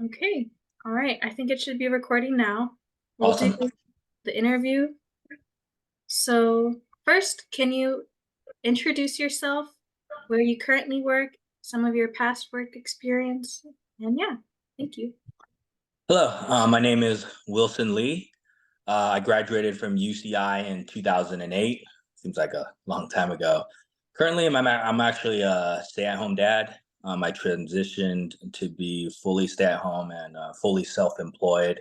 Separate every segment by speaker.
Speaker 1: Okay. All right. I think it should be recording now. We'll do
Speaker 2: Awesome.
Speaker 1: the interview. So, first, can you introduce yourself, where you currently work, some of your past work experience? And yeah, thank you.
Speaker 2: Hello, my name is Wilson Lee. I graduated from UCI in 2008. Seems like a long time ago. Currently, I'm actually a stay-at-home dad. I transitioned to be fully stay-at-home and fully self-employed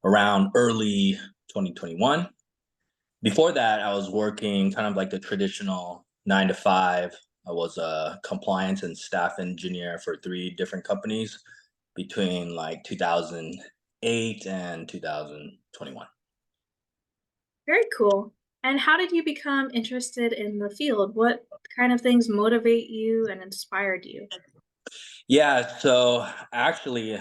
Speaker 2: around early 2021. Before that, I was working kind of like the traditional 9 to 5. I was a compliance and staff engineer for three different companies between like 2008 and 2021.
Speaker 1: Very cool. And how did you become interested in the field? What kind of things motivate you and inspired you?
Speaker 2: Yeah, so actually,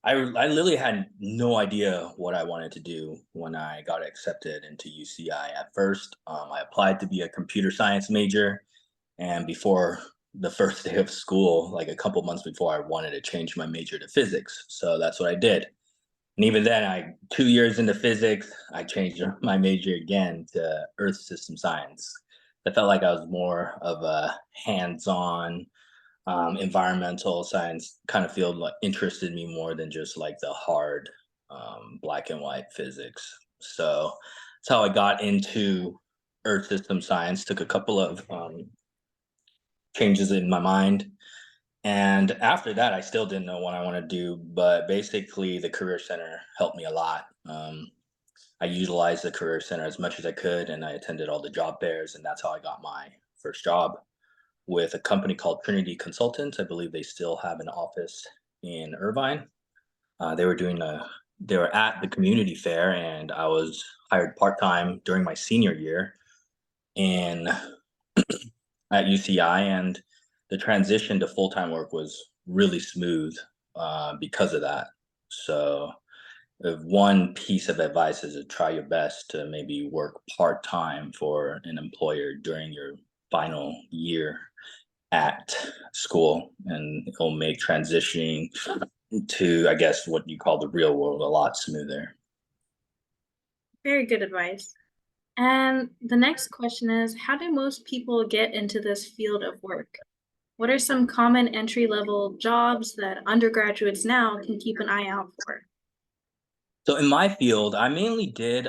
Speaker 2: I literally had no idea what I wanted to do when I got accepted into UCI. At first, I applied to be a computer science major, and before the first day of school, like a couple months before, I wanted to change my major to physics. So that's what I did. And even then, 2 years into physics, I changed my major again to Earth System Science. I felt like I was more of a hands-on environmental science kind of field. Like interested me more than just like the hard black and white physics. So that's how I got into Earth System Science. Took a couple of changes in my mind, and after that, I still didn't know what I want to do, but basically, the Career Center helped me a lot. I utilized the Career Center as much as I could, and I attended all the job fairs, and that's how I got my first job with a company called Trinity Consultants. I believe they still have an office in Irvine. They were they were at the community fair, and I was hired part time during my senior year in at UCI, and the transition to full time work was really smooth because of that. So, if one piece of advice is to try your best to maybe work part time for an employer during your final year at school, and it'll make transitioning to, I guess, what you call the real world a lot smoother.
Speaker 1: Very good advice. And the next question is, how do most people get into this field of work? What are some common entry-level jobs that undergraduates now can keep an eye out for?
Speaker 2: So in my field, I mainly did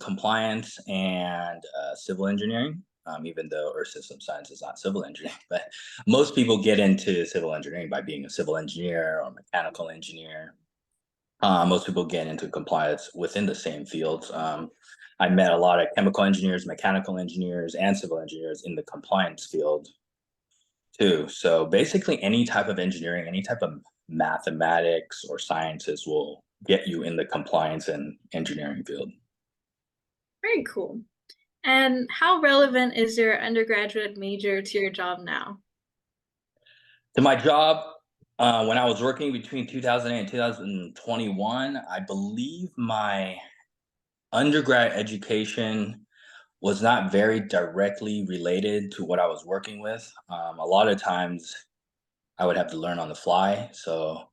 Speaker 2: compliance and civil engineering, even though Earth System Science is not civil engineering. But most people get into civil engineering by being a civil engineer or mechanical engineer. Most people get into compliance within the same fields. I met a lot of chemical engineers, mechanical engineers, and civil engineers in the compliance field too. So basically, any type of engineering, any type of mathematics or sciences will get you in the compliance and engineering field.
Speaker 1: Very cool. And how relevant is your undergraduate major to your job now?
Speaker 2: To my job, when I was working between 2008 and 2021, I believe my undergrad education was not very directly related to what I was working with. A lot of times I would have to learn on the fly. So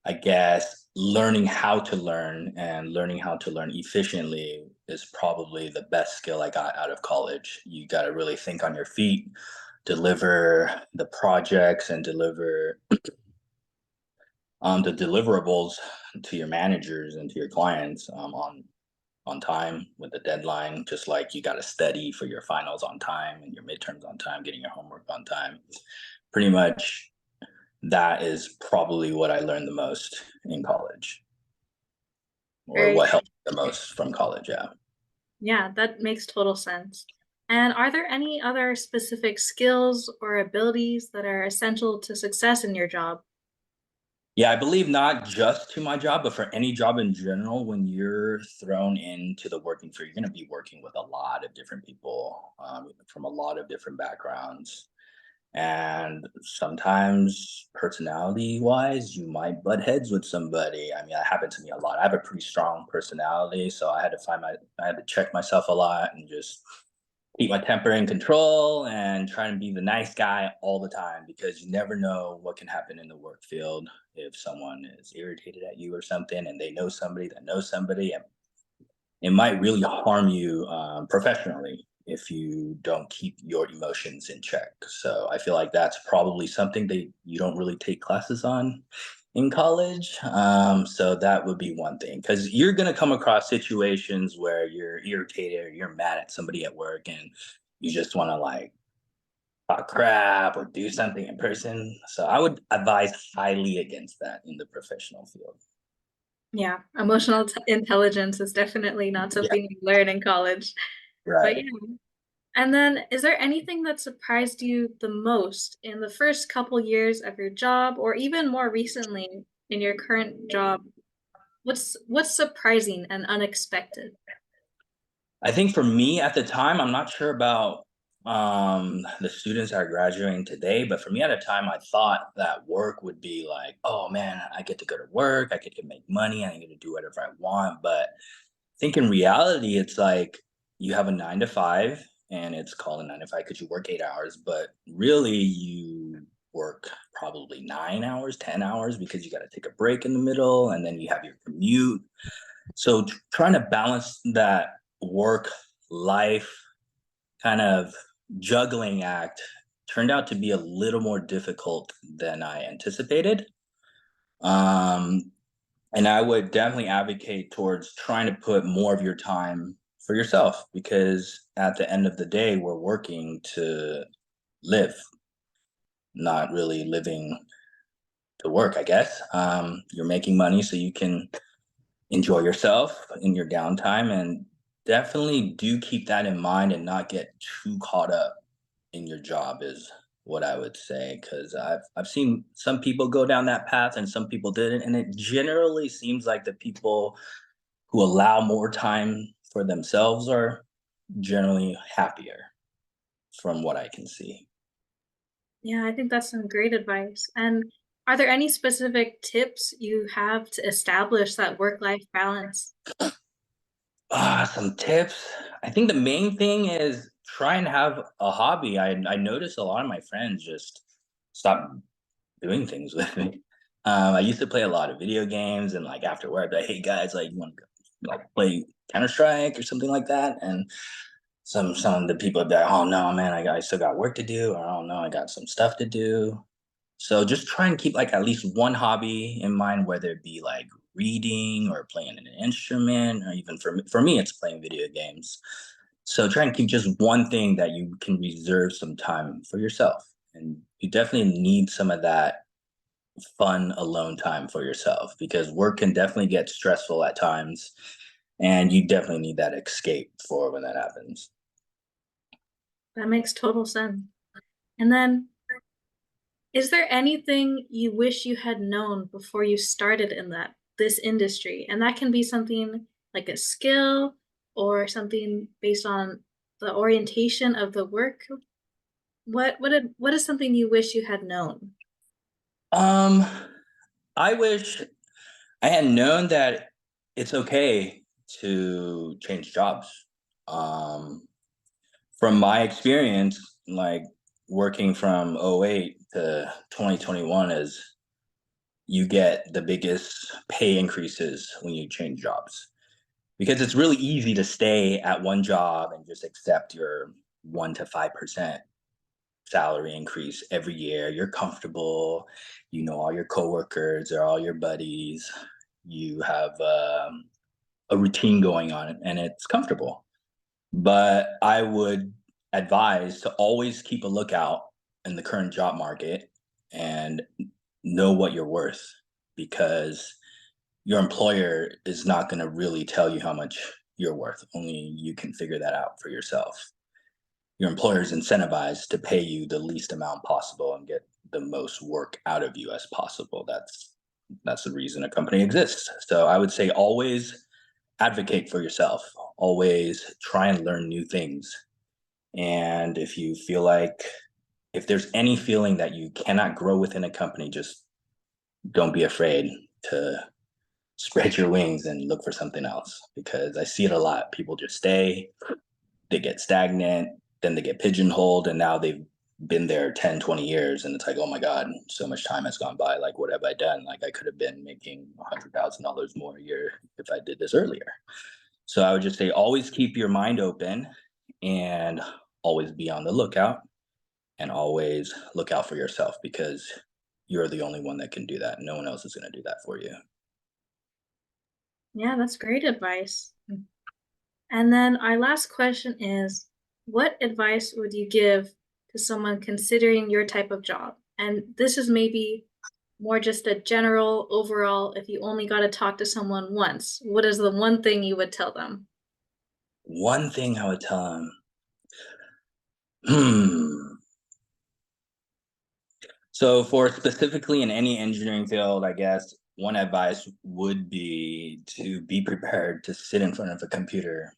Speaker 2: I guess learning how to learn and learning how to learn efficiently is probably the best skill I got out of college. You got to really think on your feet, deliver the projects, and deliver the deliverables to your managers and to your clients on time with the deadline. Just like you got to study for your finals on time and your midterms on time, getting your homework on time. Pretty much that is probably what I learned the most in college, or
Speaker 1: Very
Speaker 2: what
Speaker 1: good.
Speaker 2: helped the most from college. Yeah.
Speaker 1: Yeah, that makes total sense. And are there any other specific skills or abilities that are essential to success in your job?
Speaker 2: Yeah, I believe not just to my job, but for any job in general, when you're thrown into the working field, you're going to be working with a lot of different people from a lot of different backgrounds. And sometimes, personality wise, you might butt heads with somebody. I mean, that happened to me a lot. I have a pretty strong personality, so I had to check myself a lot and just keep my temper in control and try to be the nice guy all the time because you never know what can happen in the work field if someone is irritated at you or something and they know somebody that knows somebody. And it might really harm you professionally if you don't keep your emotions in check. So I feel like that's probably something that you don't really take classes on in college. So that would be one thing because you're going to come across situations where you're irritated or you're mad at somebody at work and you just want to like talk crap or do something in person. So I would advise highly against that in the professional field.
Speaker 1: Yeah, emotional intelligence is definitely not
Speaker 2: Yeah,
Speaker 1: something you learn in college. But
Speaker 2: right.
Speaker 1: yeah. And then, is there anything that surprised you the most in the first couple years of your job, or even more recently in your current job? What's surprising and unexpected?
Speaker 2: I think for me at the time, I'm not sure about the students that are graduating today, but for me at the time, I thought that work would be like, oh man, I get to go to work, I get to make money, I get to do whatever I want. But I think in reality, it's like you have a 9 to 5, and it's called a 9 to 5 because you work 8 hours, but really you work probably 9 hours, 10 hours because you got to take a break in the middle and then you have your commute. So trying to balance that work life kind of juggling act turned out to be a little more difficult than I anticipated. Um, and I would definitely advocate towards trying to put more of your time for yourself because at the end of the day, we're working to live, not really living to work, I guess. You're making money so you can enjoy yourself in your downtime and definitely do keep that in mind and not get too caught up in your job is what I would say because I've seen some people go down that path and some people didn't and it generally seems like the people who allow more time for themselves are generally happier from what I can see.
Speaker 1: Yeah, I think that's some great advice. And are there any specific tips you have to establish that work-life balance?
Speaker 2: Some tips. I think the main thing is try and have a hobby. I notice a lot of my friends just stop doing things with me. I used to play a lot of video games, and like after work, I'd be like, "Hey guys, like you want to like play Counter Strike or something like that?" And some of the people would be like, "Oh no, man, I still got work to do," or "Oh no, I got some stuff to do." So just try and keep like at least one hobby in mind, whether it be like reading or playing an instrument, or even for me, it's playing video games. So try and keep just one thing that you can reserve some time for yourself. And you definitely need some of that fun alone time for yourself because work can definitely get stressful at times. And you definitely need that escape for when that happens.
Speaker 1: That makes total sense. And then, is there anything you wish you had known before you started in this industry? And that can be something like a skill or something based on the orientation of the work. What is something you wish you had known?
Speaker 2: Um, I wish I had known that it's okay to change jobs. Um, from my experience, like working from '08 to 2021 is you get the biggest pay increases when you change jobs because it's really easy to stay at one job and just accept your 1 to 5% salary increase every year. You're comfortable, you know all your coworkers, they're all your buddies. You have a routine going on, and it's comfortable. But I would advise to always keep a lookout in the current job market and know what you're worth because your employer is not going to really tell you how much you're worth. Only you can figure that out for yourself. Your employer is incentivized to pay you the least amount possible and get the most work out of you as possible. That's the reason a company exists. So I would say always advocate for yourself. Always try and learn new things. And if you feel like if there's any feeling that you cannot grow within a company, just don't be afraid to spread your wings and look for something else because I see it a lot. People just stay they get stagnant, then they get pigeonholed, and now they've been there 10, 20 years. And it's like, oh my God, so much time has gone by. Like, what have I done? Like, I could have been making $100,000 more a year if I did this earlier. So I would just say always keep your mind open and always be on the lookout and always look out for yourself because you're the only one that can do that. No one else is going to do that for you.
Speaker 1: Yeah, that's great advice. And then our last question is, what advice would you give to someone considering your type of job? And this is maybe more just a general overall, if you only got to talk to someone once, what is the one thing you would tell them?
Speaker 2: One thing I would tell them, hmm. So for specifically in any engineering field, I guess one advice would be to be prepared to sit in front of a computer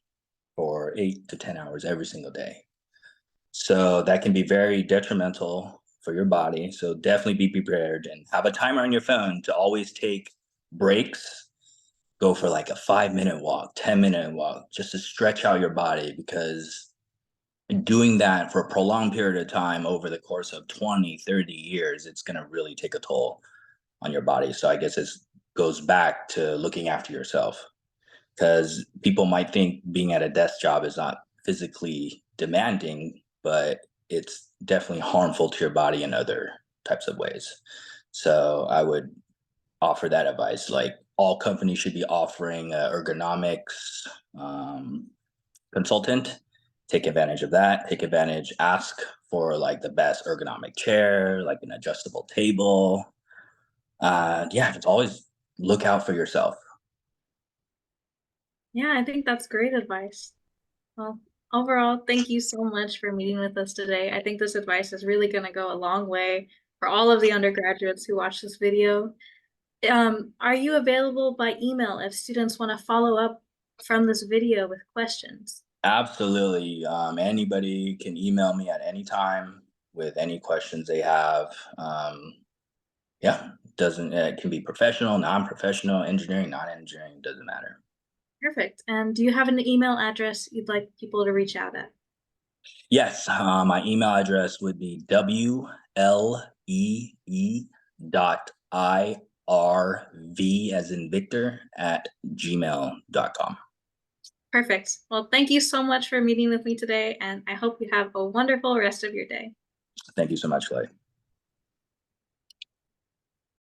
Speaker 2: for 8 to 10 hours every single day. So that can be very detrimental for your body. So definitely be prepared and have a timer on your phone to always take breaks. Go for like a 5 minute walk, 10 minute walk, just to stretch out your body because doing that for a prolonged period of time over the course of 20, 30 years, it's going to really take a toll on your body. So I guess it goes back to looking after yourself because people might think being at a desk job is not physically demanding, but it's definitely harmful to your body in other types of ways. So I would offer that advice. Like all companies should be offering ergonomics consultant. Take advantage of that. Take advantage. Ask for like the best ergonomic chair, like an adjustable table. Yeah, just always look out for yourself.
Speaker 1: Yeah, I think that's great advice. Well, overall, thank you so much for meeting with us today. I think this advice is really going to go a long way for all of the undergraduates who watch this video. Are you available by email if students want to follow up from this video with questions?
Speaker 2: Absolutely. Anybody can email me at any time with any questions they have. Yeah, doesn't it can be professional, non-professional, engineering, non-engineering, doesn't matter.
Speaker 1: Perfect. And do you have an email address you'd like people to reach out at?
Speaker 2: Yes, my email address would be WLEE.IRV as in Victor at gmail.com.
Speaker 1: Perfect. Well, thank you so much for meeting with me today, and I hope you have a wonderful rest of your day.
Speaker 2: Thank you so much, Clay.